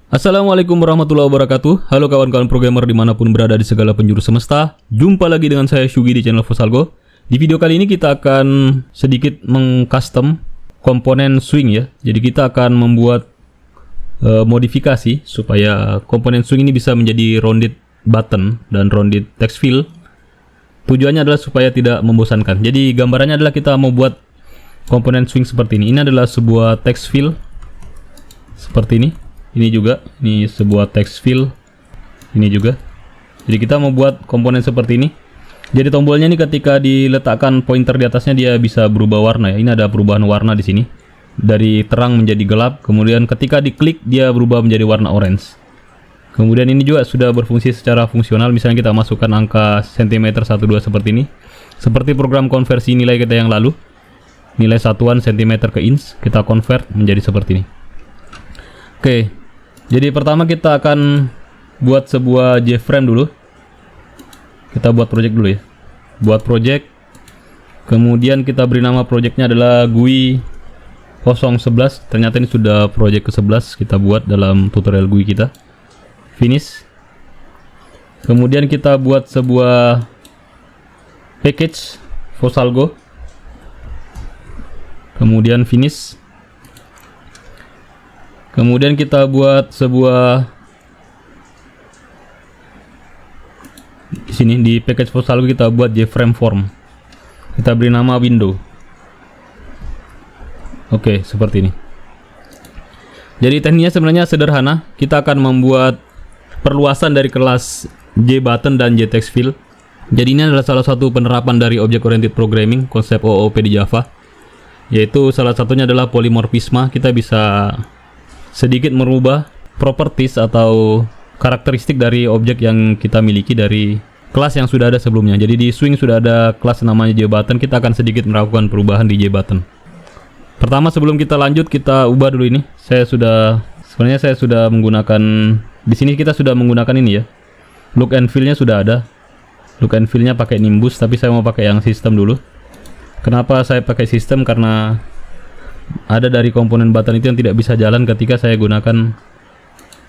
Assalamualaikum warahmatullahi wabarakatuh. Halo kawan-kawan programmer dimanapun berada di segala penjuru semesta. Jumpa lagi dengan saya Shugi di channel Fosalgo. Di video kali ini kita akan sedikit mengcustom komponen swing ya. Jadi kita akan membuat modifikasi supaya komponen swing ini bisa menjadi rounded button dan rounded text fill. Tujuannya adalah supaya tidak membosankan. Jadi gambarannya adalah kita mau buat komponen swing seperti ini. Ini adalah sebuah text fill seperti ini. Ini juga, ini sebuah text fill. Ini juga. Jadi kita mau buat komponen seperti ini. Jadi tombolnya ini ketika diletakkan pointer di atasnya dia bisa berubah warna ya. Ini ada perubahan warna di sini. Dari terang menjadi gelap. Kemudian ketika diklik dia berubah menjadi warna orange. Kemudian ini juga sudah berfungsi secara fungsional. Misalnya kita masukkan angka cm 12 seperti ini. Seperti program konversi nilai kita yang lalu. Nilai satuan cm ke inch kita convert menjadi seperti ini. Oke, jadi pertama kita akan buat sebuah JFrame dulu. Kita buat project dulu ya. Buat project. Kemudian kita beri nama projectnya adalah GUI 011. Ternyata ini sudah project ke-11 kita buat dalam tutorial GUI kita. Finish. Kemudian kita buat sebuah package Fosalgo. Kemudian finish. Kemudian kita buat sebuah di sini di package Fosalgo kita buat JFrame form. Kita beri nama window. Oke, seperti ini. Jadi tekniknya sebenarnya sederhana. Kita akan membuat perluasan dari kelas JButton dan JTextFill. Jadi ini adalah salah satu penerapan dari Object Oriented Programming, konsep OOP di Java. Yaitu salah satunya adalah polymorphisma. Kita bisa sedikit merubah properties atau karakteristik dari objek yang kita miliki dari kelas yang sudah ada sebelumnya. Jadi di swing sudah ada kelas namanya JButton, kita akan sedikit melakukan perubahan di JButton. Pertama sebelum kita lanjut kita ubah dulu ini. Sebenarnya saya sudah menggunakan di sini kita sudah menggunakan ini ya. Look and feel-nya sudah ada. Look and feel-nya pakai Nimbus, tapi saya mau pakai yang sistem dulu. Kenapa saya pakai sistem? Karena ada dari komponen button itu yang tidak bisa jalan ketika saya gunakan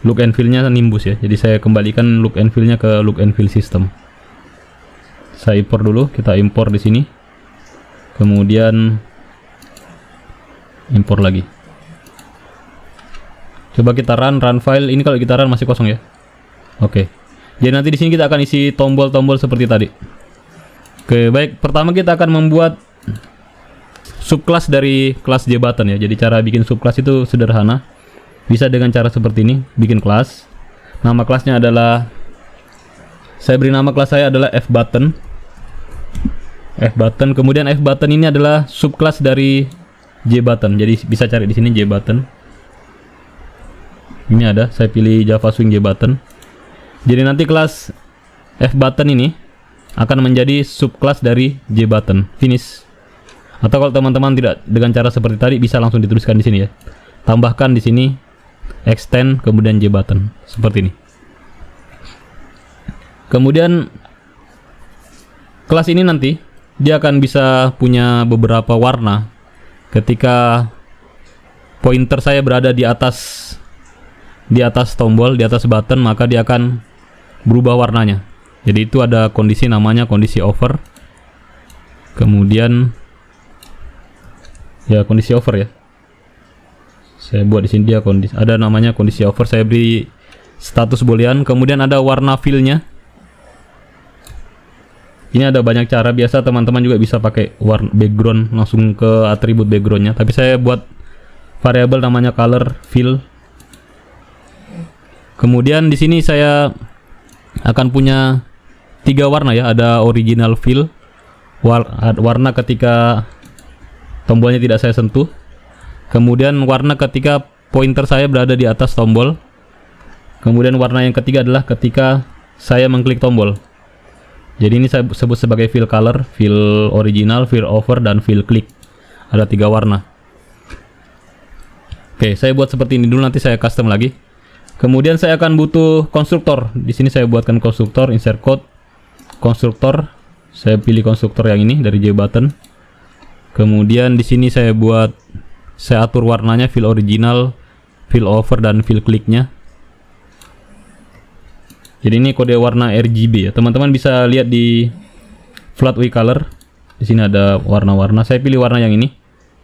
look and feel-nya Nimbus ya. Jadi saya kembalikan look and feel-nya ke look and feel system. Saya import dulu, kita import di sini. Kemudian import lagi. Coba kita run file. Ini kalau kita run masih kosong ya. Oke. Jadi nanti di sini kita akan isi tombol-tombol seperti tadi. Oke, baik. Pertama kita akan membuat subclass dari kelas JButton ya. Jadi cara bikin subclass itu sederhana. Bisa dengan cara seperti ini, bikin kelas. Nama kelasnya adalah, saya beri nama kelas saya adalah FButton. FButton. Kemudian FButton ini adalah subclass dari JButton. Jadi bisa cari di sini JButton. Ini ada, saya pilih Java Swing JButton. Jadi nanti kelas FButton ini akan menjadi subclass dari JButton. Finish. Atau kalau teman-teman tidak dengan cara seperti tadi bisa langsung dituliskan di sini ya. Tambahkan di sini extend kemudian JButton seperti ini. Kemudian kelas ini nanti dia akan bisa punya beberapa warna. Ketika pointer saya berada di atas tombol, di atas button, maka dia akan berubah warnanya. Jadi itu ada kondisi namanya kondisi over. Kemudian ya kondisi over ya. Saya buat di sini dia ada namanya kondisi over. Saya beri status boolean. Kemudian ada warna fill-nya. Ini ada banyak cara. Biasa teman-teman juga bisa pakai warna background langsung ke atribut backgroundnya. Tapi saya buat variabel namanya color fill. Kemudian di sini saya akan punya 3 warna ya. Ada original fill, warna ketika tombolnya tidak saya sentuh. Kemudian warna ketika pointer saya berada di atas tombol. Kemudian warna yang ketiga adalah ketika saya mengklik tombol. Jadi ini saya sebut sebagai fill color, fill original, fill over, dan fill click. Ada 3 warna. Oke, saya buat seperti ini dulu, nanti saya custom lagi. Kemudian saya akan butuh konstruktor. Di sini saya buatkan konstruktor, insert code, konstruktor. Saya pilih konstruktor yang ini dari JButton. Kemudian di sini saya atur warnanya fill original, fill over, dan fill clicknya. Jadi ini kode warna RGB ya. Teman-teman bisa lihat di flat UI color. Di sini ada warna-warna. Saya pilih warna yang ini.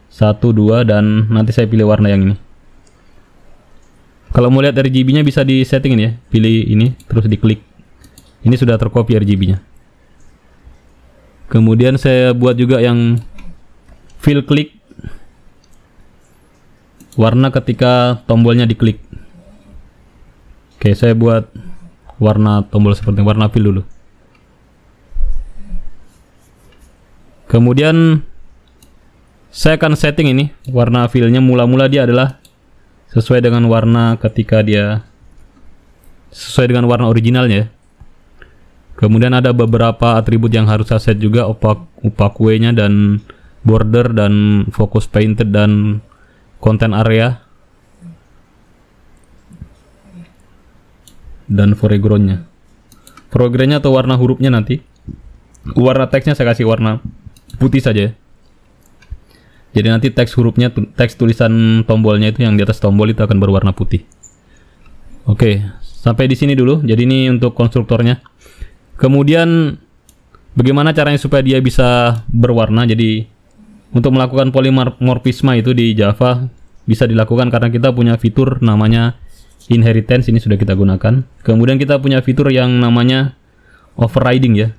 1, 2 dan nanti saya pilih warna yang ini. Kalau mau lihat RGB-nya bisa di setting ini ya. Pilih ini terus diklik. Ini sudah tercopy RGB-nya. Kemudian saya buat juga yang fill click. Warna ketika tombolnya diklik. Oke, saya buat warna tombol seperti warna fill dulu. Kemudian saya akan setting ini warna fill-nya, mula-mula dia adalah sesuai dengan warna ketika dia sesuai dengan warna originalnya. Kemudian ada beberapa atribut yang harus saya set juga, opaque-nya dan border dan focus painted dan content area dan foreground-nya. Foreground-nya atau warna hurufnya nanti. Warna teksnya saya kasih warna putih saja ya. Jadi nanti teks hurufnya, teks tulisan tombolnya itu yang di atas tombol itu akan berwarna putih. Oke, sampai di sini dulu. Jadi ini untuk konstruktornya. Kemudian bagaimana caranya supaya dia bisa berwarna? Jadi untuk melakukan polimorfisme itu di Java bisa dilakukan karena kita punya fitur namanya inheritance, ini sudah kita gunakan. Kemudian kita punya fitur yang namanya overriding ya.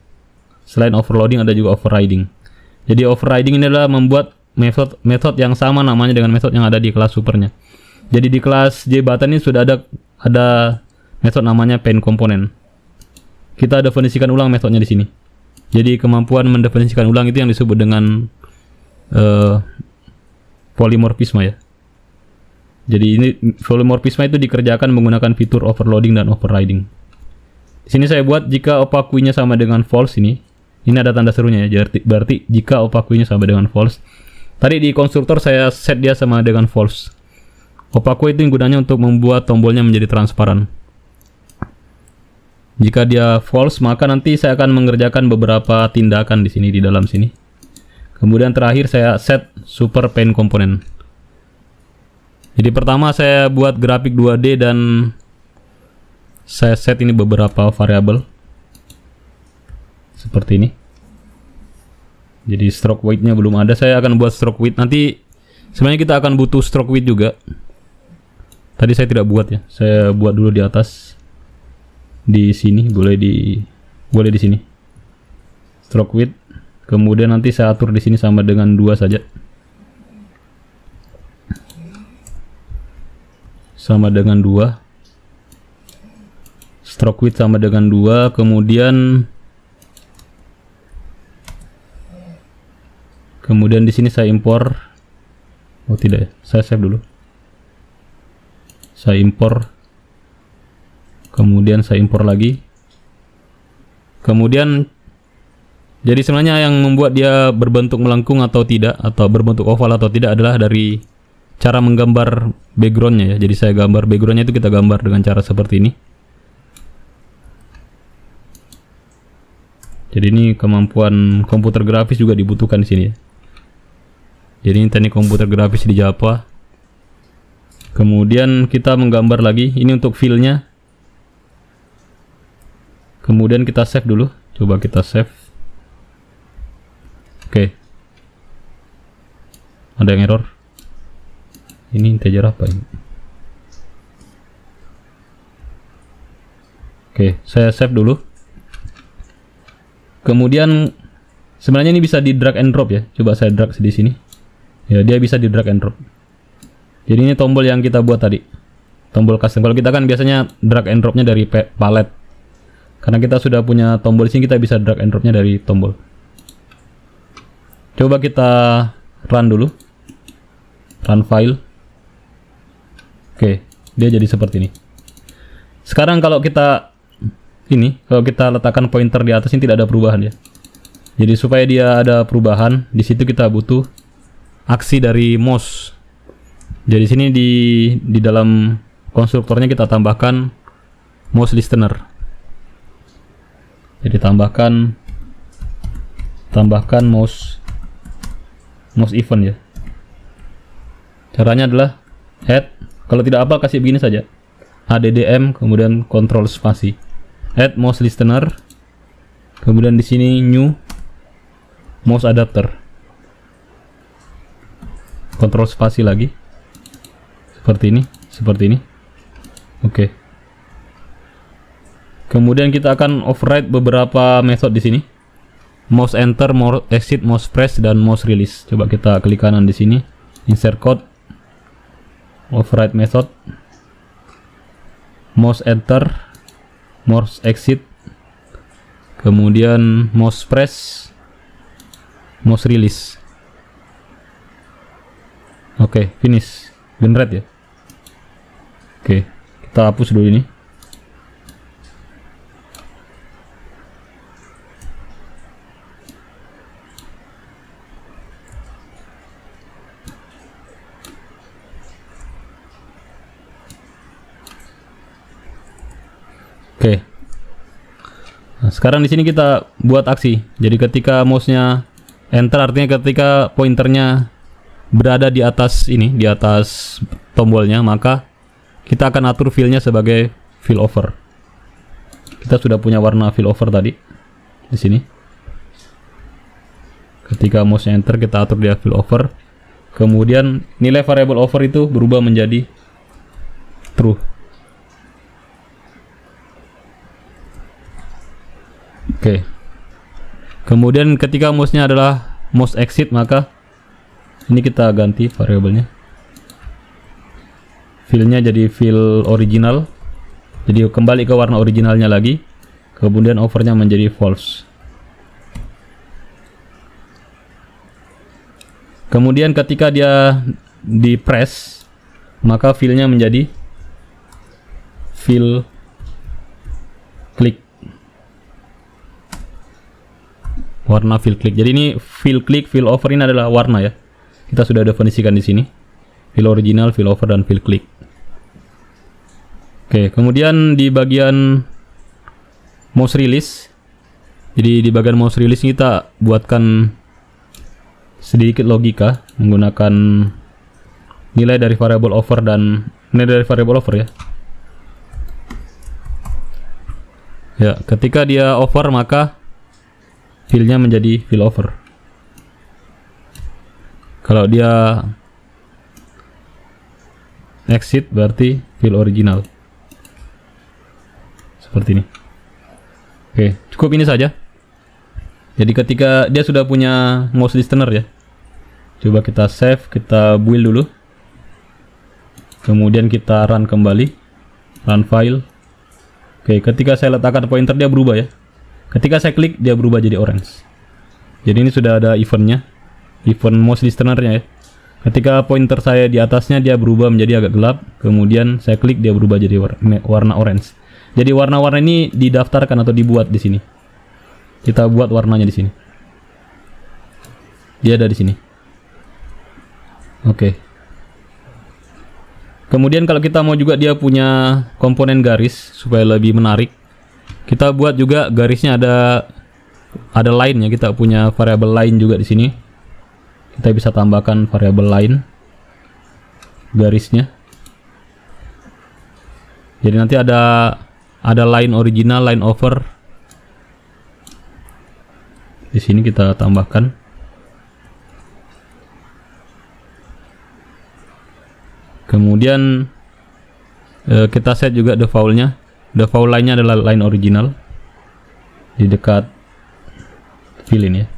Selain overloading ada juga overriding. Jadi overriding ini adalah membuat metode yang sama namanya dengan metode yang ada di kelas supernya. Jadi di kelas JButton ini sudah ada metode namanya paint component. Kita definisikan ulang metodenya di sini. Jadi kemampuan mendefinisikan ulang itu yang disebut dengan polimorfisme ya. Jadi ini polimorfisme itu dikerjakan menggunakan fitur overloading dan overriding. Di sini saya buat jika opaque-nya sama dengan false ini. Ini ada tanda serunya ya. Berarti jika opaque-nya sama dengan false. Tadi di konstruktor saya set dia sama dengan false. Opaque itu gunanya untuk membuat tombolnya menjadi transparan. Jika dia false, maka nanti saya akan mengerjakan beberapa tindakan di sini di dalam sini. Kemudian terakhir saya set super paint component. Jadi pertama saya buat grafik 2D dan saya set ini beberapa variabel seperti ini. Jadi stroke weight-nya belum ada, saya akan buat stroke weight. Nanti sebenarnya kita akan butuh stroke weight juga. Tadi saya tidak buat ya, saya buat dulu di atas. Di sini boleh di sini. Stroke width. Kemudian nanti saya atur di sini sama dengan 2 saja. Sama dengan 2. Stroke width sama dengan 2, kemudian di sini saya impor. Oh tidak ya, saya save dulu. Saya impor. Kemudian saya impor lagi. Kemudian jadi sebenarnya yang membuat dia berbentuk melengkung atau tidak, atau berbentuk oval atau tidak adalah dari cara menggambar backgroundnya ya. Jadi saya gambar backgroundnya itu kita gambar dengan cara seperti ini. Jadi ini kemampuan komputer grafis juga dibutuhkan di sini ya. Jadi ini teknik komputer grafis di Java. Kemudian kita menggambar lagi. Ini untuk fill-nya. Kemudian kita save dulu. Coba kita save. Oke. Ada yang error. Ini integer apa ini? Oke, saya save dulu. Kemudian sebenarnya ini bisa di drag and drop ya. Coba saya drag di sini. Ya, dia bisa di drag and drop. Jadi ini tombol yang kita buat tadi. Tombol custom. Kalau kita kan biasanya drag and dropnya dari palette. Karena kita sudah punya tombol di sini, kita bisa drag and dropnya dari tombol. Coba kita run dulu. Run file. Oke, dia jadi seperti ini. Sekarang kalau kita letakkan pointer di atas ini tidak ada perubahan ya. Jadi supaya dia ada perubahan, di situ kita butuh aksi dari mouse. Jadi sini di dalam konstruktornya kita tambahkan mouse listener. Jadi tambahkan mouse event ya. Caranya adalah add, kalau tidak apa kasih begini saja. ADDM kemudian kontrol spasi. add mouse listener. Kemudian di sini new mouse adapter. Kontrol spasi lagi. Seperti ini. Oke. Kemudian kita akan override beberapa method di sini. Mouse enter, mouse exit, mouse press, dan mouse release. Coba kita klik kanan di sini. Insert code. Override method. Mouse enter, mouse exit, kemudian mouse press, mouse release. Oke, finish. Generate ya. Oke, kita hapus dulu ini. Oke. Nah, sekarang di sini kita buat aksi. Jadi ketika mouse-nya enter artinya ketika pointernya berada di atas ini, di atas tombolnya, maka kita akan atur fill-nya sebagai fill over. Kita sudah punya warna fill over tadi di sini. Ketika mouse-nya enter kita atur dia fill over. Kemudian nilai variable over itu berubah menjadi true. Oke. Kemudian ketika mouse-nya adalah mouse exit, maka ini kita ganti variabelnya. Fill-nya jadi fill original. Jadi kembali ke warna originalnya lagi. Kemudian overnya menjadi false. Kemudian ketika dia di press, maka fill-nya menjadi fill click. Warna fill click. Jadi ini fill click, fill over ini adalah warna ya. Kita sudah definisikan di sini. Fill original, fill over, dan fill click. Oke, kemudian di bagian mouse release. Jadi di bagian mouse release kita buatkan sedikit logika menggunakan nilai dari variable over dan nilai dari variable over ya. Ya, ketika dia over maka fill-nya menjadi fill over. Kalau dia exit berarti fill original. Seperti ini. Oke, cukup ini saja. Jadi ketika dia sudah punya mouse listener ya. Coba kita save, kita build dulu. Kemudian kita run kembali. Run file. Oke, ketika saya letakkan pointer dia berubah ya. Ketika saya klik dia berubah jadi orange. Jadi ini sudah ada eventnya, event mouse listenernya ya. Ketika pointer saya di atasnya dia berubah menjadi agak gelap. Kemudian saya klik dia berubah jadi warna orange. Jadi warna-warna ini didaftarkan atau dibuat di sini. Kita buat warnanya di sini. Dia ada di sini. Oke. Kemudian kalau kita mau juga dia punya komponen garis supaya lebih menarik. Kita buat juga garisnya ada line ya, kita punya variabel line juga di sini. Kita bisa tambahkan variabel line garisnya. Jadi nanti ada line original, line over. Di sini kita tambahkan. Kemudian kita set juga default-nya. Default line-nya adalah line original di dekat fill ini ya.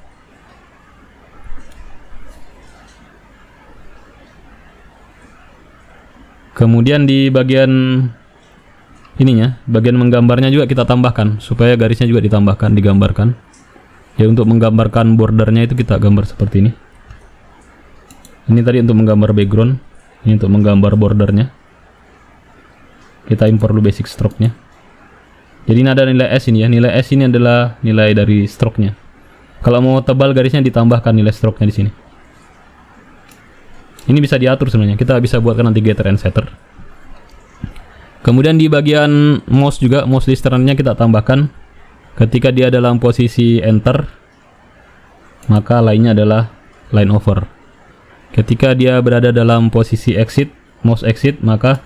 Kemudian di bagian ininya, bagian menggambarnya juga kita tambahkan supaya garisnya juga ditambahkan, digambarkan. Ya untuk menggambarkan bordernya itu kita gambar seperti ini. Ini tadi untuk menggambar background, ini untuk menggambar bordernya. Kita import dulu basic stroke-nya. Jadi ini ada nilai S ini ya. Nilai S ini adalah nilai dari stroke-nya. Kalau mau tebal garisnya ditambahkan nilai stroke-nya di sini. Ini bisa diatur sebenarnya. Kita bisa buatkan nanti getter and setter. Kemudian di bagian mouse juga, mouse listener-nya kita tambahkan. Ketika dia dalam posisi enter, maka line-nya adalah line over. Ketika dia berada dalam posisi exit, mouse exit, maka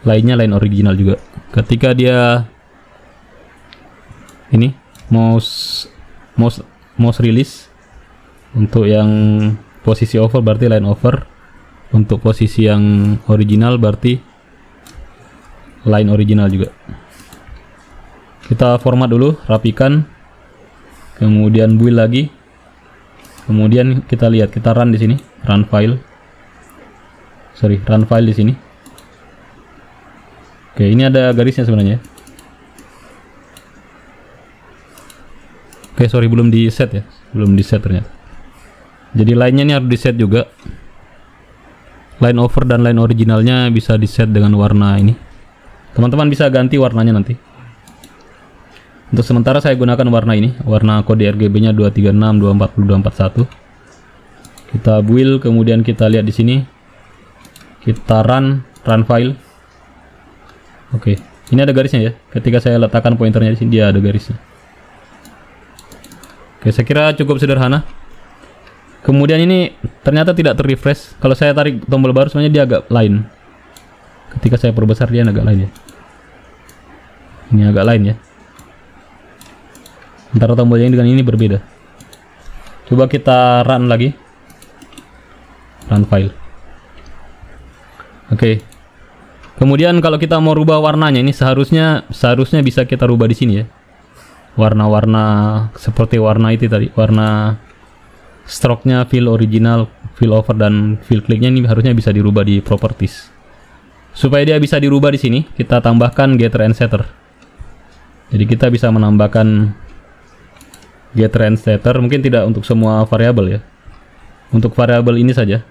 line-nya line original juga. Ketika dia ini mouse release. Untuk yang posisi over berarti line over. Untuk posisi yang original berarti line original juga. Kita format dulu, rapikan, kemudian build lagi, kemudian kita lihat, kita run di sini, run file di sini. Oke, ini ada garisnya sebenarnya. Oke, sorry, belum di set ya, belum di set ternyata. Jadi line-nya ini harus di set juga. Line over dan line originalnya bisa di set dengan warna ini. Teman-teman bisa ganti warnanya nanti. Untuk sementara saya gunakan warna ini, warna kode RGB-nya 236, 240, 241. Kita build, kemudian kita lihat di sini. Kita run file. Oke, ini ada garisnya ya. Ketika saya letakkan pointernya di sini, dia ada garisnya. Oke, saya kira cukup sederhana. Kemudian ini ternyata tidak terrefresh. Kalau saya tarik tombol baru, sebenarnya dia agak lain. Ketika saya perbesar, dia agak lain ya. Ini agak lain ya. Antara tombol yang dengan ini berbeda. Coba kita run lagi. Run file. Oke. Kemudian kalau kita mau rubah warnanya, ini seharusnya bisa kita rubah di sini ya. Warna-warna seperti warna itu tadi, warna stroke-nya, fill original, fill over dan fill click-nya ini harusnya bisa dirubah di properties. Supaya dia bisa dirubah di sini, kita tambahkan getter and setter. Jadi kita bisa menambahkan getter and setter, mungkin tidak untuk semua variabel ya. Untuk variabel ini saja.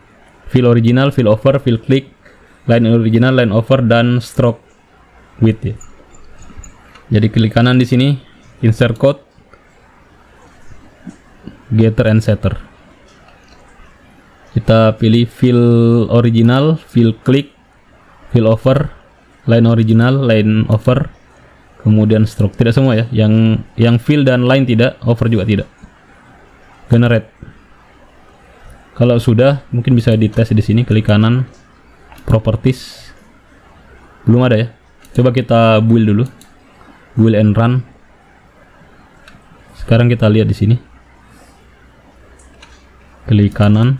Fill original, fill over, fill click, line original, line over dan stroke width ya. Jadi klik kanan di sini, insert code, getter and setter. Kita pilih fill original, fill click, fill over, line original, line over, kemudian stroke. Tidak semua ya, yang fill dan line tidak, over juga tidak. Generate. Kalau sudah, mungkin bisa dites di sini, klik kanan, properties. Belum ada ya. Coba kita build dulu. Build and run. Sekarang kita lihat di sini. Klik kanan,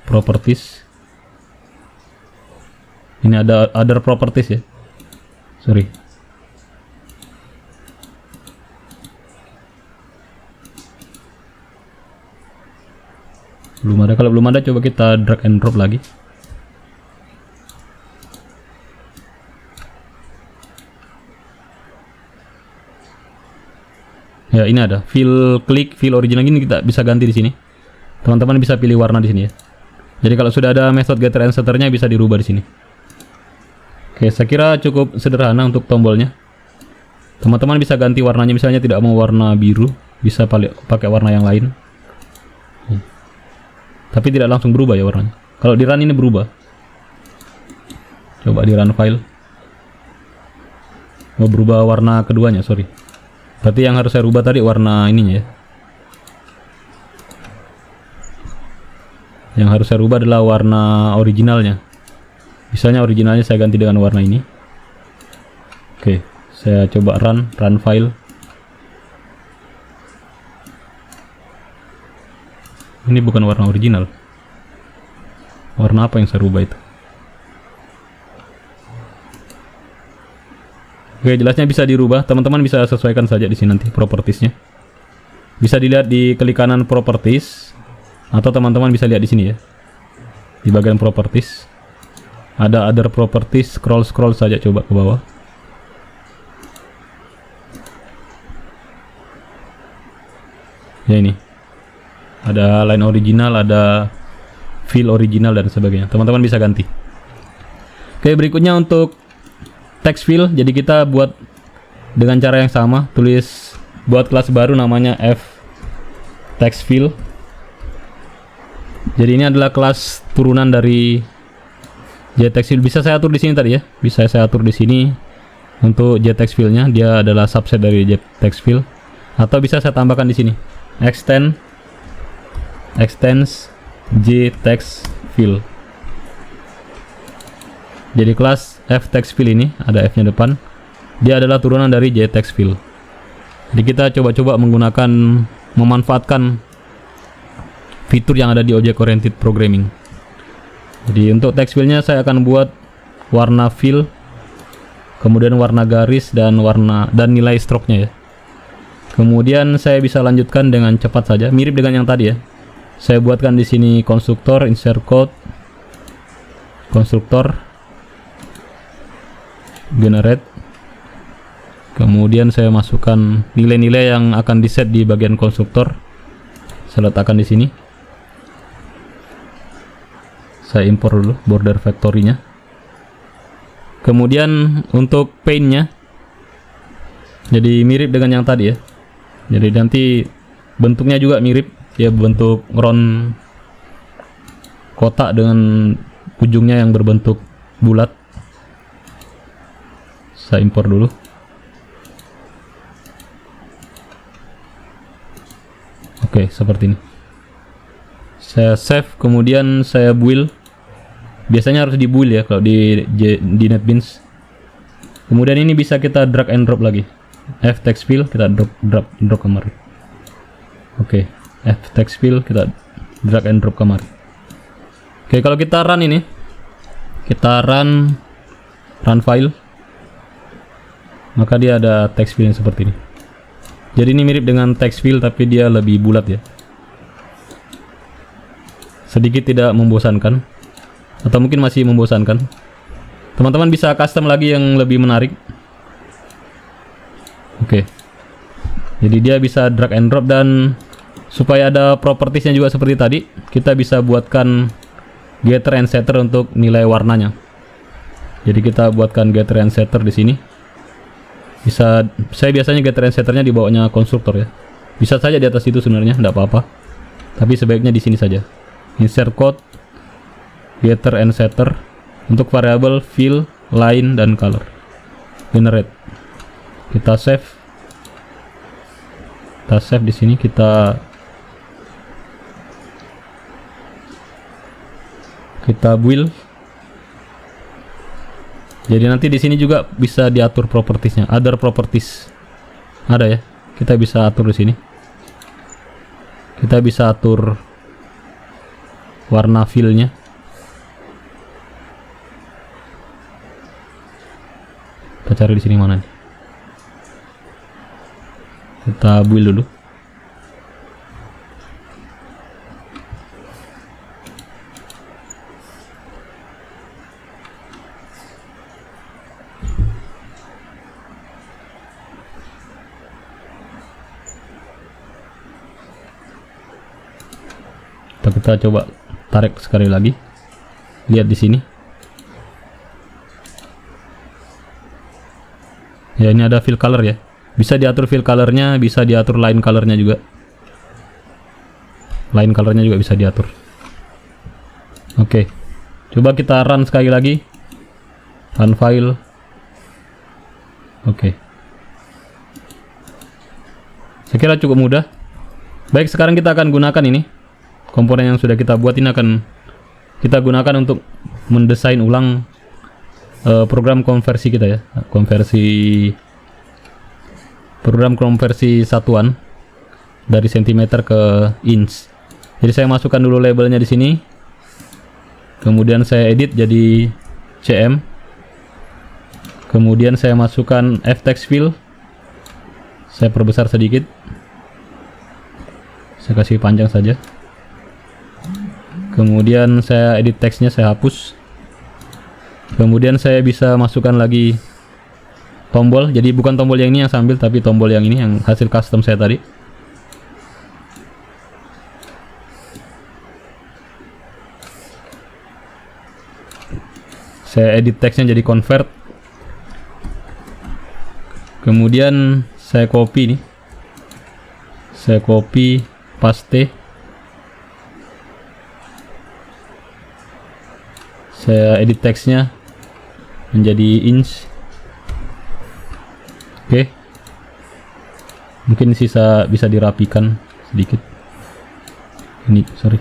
properties. Ini ada other properties ya. Sorry. Belum ada. Kalau belum ada, coba kita drag and drop lagi. Ya, ini ada fill click, fill original, ini kita bisa ganti di sini. Teman-teman bisa pilih warna di sini ya. Jadi kalau sudah ada method getter and setter-nya bisa dirubah di sini. Oke, saya kira cukup sederhana untuk tombolnya. Teman-teman bisa ganti warnanya, misalnya tidak mau warna biru, bisa pakai warna yang lain. Tapi tidak langsung berubah ya warnanya. Kalau di run ini berubah. Coba di run file. Oh, berubah warna keduanya, sorry. Berarti yang harus saya rubah tadi warna ininya ya. Yang harus saya rubah adalah warna originalnya. Misalnya originalnya saya ganti dengan warna ini. Oke, saya coba run file. Ini bukan warna original. Warna apa yang saya rubah itu? Oke, jelasnya bisa dirubah. Teman-teman bisa sesuaikan saja di sini nanti propertiesnya. Bisa dilihat di klik kanan properties, atau teman-teman bisa lihat di sini ya. Di bagian properties ada other properties, scroll saja coba ke bawah. Ya ini. Ada line original, ada fill original dan sebagainya. Teman-teman bisa ganti. Oke, berikutnya untuk text fill. Jadi kita buat dengan cara yang sama, buat kelas baru namanya f text fill. Jadi ini adalah kelas turunan dari JTextFill. Bisa saya atur di sini tadi ya. Bisa saya atur di sini untuk JTextFill-nya, dia adalah subset dari JTextFill. Atau bisa saya tambahkan di sini extends JTextFill. Jadi kelas fTextFill ini ada f-nya depan. Dia adalah turunan dari JTextFill. Jadi kita coba-coba memanfaatkan fitur yang ada di Object Oriented Programming. Jadi untuk text fill-nya saya akan buat warna fill, kemudian warna garis dan nilai stroke-nya ya. Kemudian saya bisa lanjutkan dengan cepat saja, mirip dengan yang tadi ya. Saya buatkan di sini konstruktor, insert code, konstruktor, generate. Kemudian saya masukkan nilai-nilai yang akan di-set di bagian konstruktor. Saya letakkan di sini. Saya import dulu border factory-nya. Kemudian untuk paint-nya, jadi mirip dengan yang tadi ya. Jadi nanti bentuknya juga mirip, ya bentuk round kotak dengan ujungnya yang berbentuk bulat. Saya import dulu. Oke, seperti ini. Saya save, kemudian saya build. Biasanya harus di build ya kalau di NetBeans. Kemudian ini bisa kita drag and drop lagi. F text fill kita drop kemari. Oke, F text fill kita drag and drop kemari. Oke, kalau kita run ini, kita run file, maka dia ada text fill yang seperti ini. Jadi ini mirip dengan text fill tapi dia lebih bulat ya. Sedikit tidak membosankan, atau mungkin masih membosankan. Teman-teman bisa custom lagi yang lebih menarik. Oke. Jadi dia bisa drag and drop, dan supaya ada propertiesnya juga seperti tadi, kita bisa buatkan getter and setter untuk nilai warnanya. Jadi kita buatkan getter and setter di sini. Saya biasanya getter and setternya di bawahnya konstruktor ya. Bisa saja di atas itu sebenarnya, enggak apa-apa. Tapi sebaiknya di sini saja. Insert code, getter and setter untuk variabel fill, line, dan color. Generate. Kita save. Kita save di sini, kita build. Jadi nanti di sini juga bisa diatur propertiesnya. Other properties ada ya. Kita bisa atur di sini. Kita bisa atur warna fill-nya. Kita cari di sini mana nih. Kita build dulu. Kita coba tarik sekali lagi. Lihat di sini. Ya, ini ada fill color ya. Bisa diatur fill colornya, bisa diatur line colornya juga. Line colornya juga bisa diatur. Oke. Coba kita run sekali lagi. Run file. Oke. Saya kira cukup mudah. Baik, sekarang kita akan gunakan ini. Komponen yang sudah kita buat ini akan kita gunakan untuk mendesain ulang program konversi kita ya. Program konversi satuan dari sentimeter ke inch. Jadi saya masukkan dulu labelnya di sini. Kemudian saya edit jadi cm. Kemudian saya masukkan f text fill. Saya perbesar sedikit. Saya kasih panjang saja. Kemudian saya edit teksnya, saya hapus. Kemudian saya bisa masukkan lagi tombol. Jadi bukan tombol yang ini yang sambil, tapi tombol yang ini yang hasil custom saya tadi. Saya edit teksnya jadi convert. Kemudian saya copy nih. Saya copy, paste. Saya edit teksnya menjadi inch. Oke. Mungkin sisa bisa dirapikan sedikit. Ini, sorry.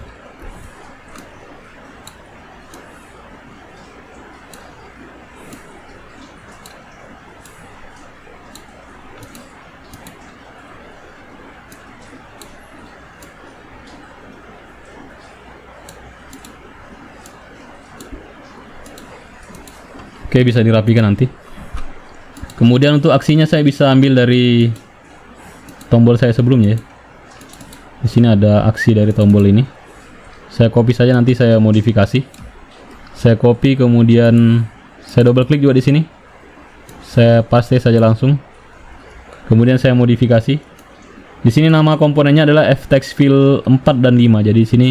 Oke, bisa dirapikan nanti. Kemudian untuk aksinya saya bisa ambil dari tombol saya sebelumnya ya. Di sini ada aksi dari tombol ini. Saya copy saja, nanti saya modifikasi. Saya copy, kemudian saya double klik juga di sini. Saya paste saja langsung. Kemudian saya modifikasi. Di sini nama komponennya adalah fTextFill 4 dan 5. Jadi di sini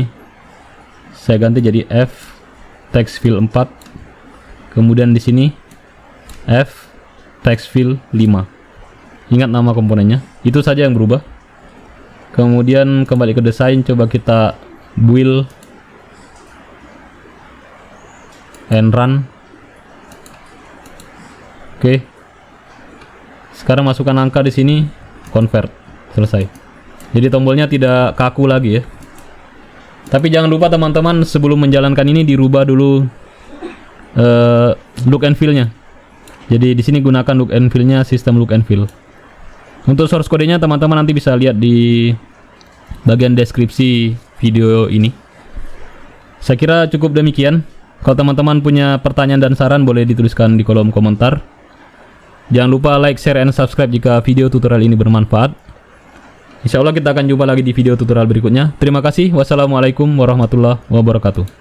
saya ganti jadi fTextFill 4. Kemudian di sini fTextFill 5. Ingat nama komponennya. Itu saja yang berubah. Kemudian kembali ke desain, coba kita build and run. Oke. Sekarang masukkan angka di sini, convert, selesai. Jadi tombolnya tidak kaku lagi ya. Tapi jangan lupa teman-teman, sebelum menjalankan ini dirubah dulu look and feel-nya. Jadi di sini gunakan look and feel-nya, sistem look and feel. Untuk source kodenya teman-teman nanti bisa lihat di bagian deskripsi video ini. Saya kira cukup demikian. Kalau teman-teman punya pertanyaan dan saran, boleh dituliskan di kolom komentar. Jangan lupa like, share, and subscribe jika video tutorial ini bermanfaat. Insya Allah kita akan jumpa lagi di video tutorial berikutnya. Terima kasih. Wassalamualaikum warahmatullahi wabarakatuh.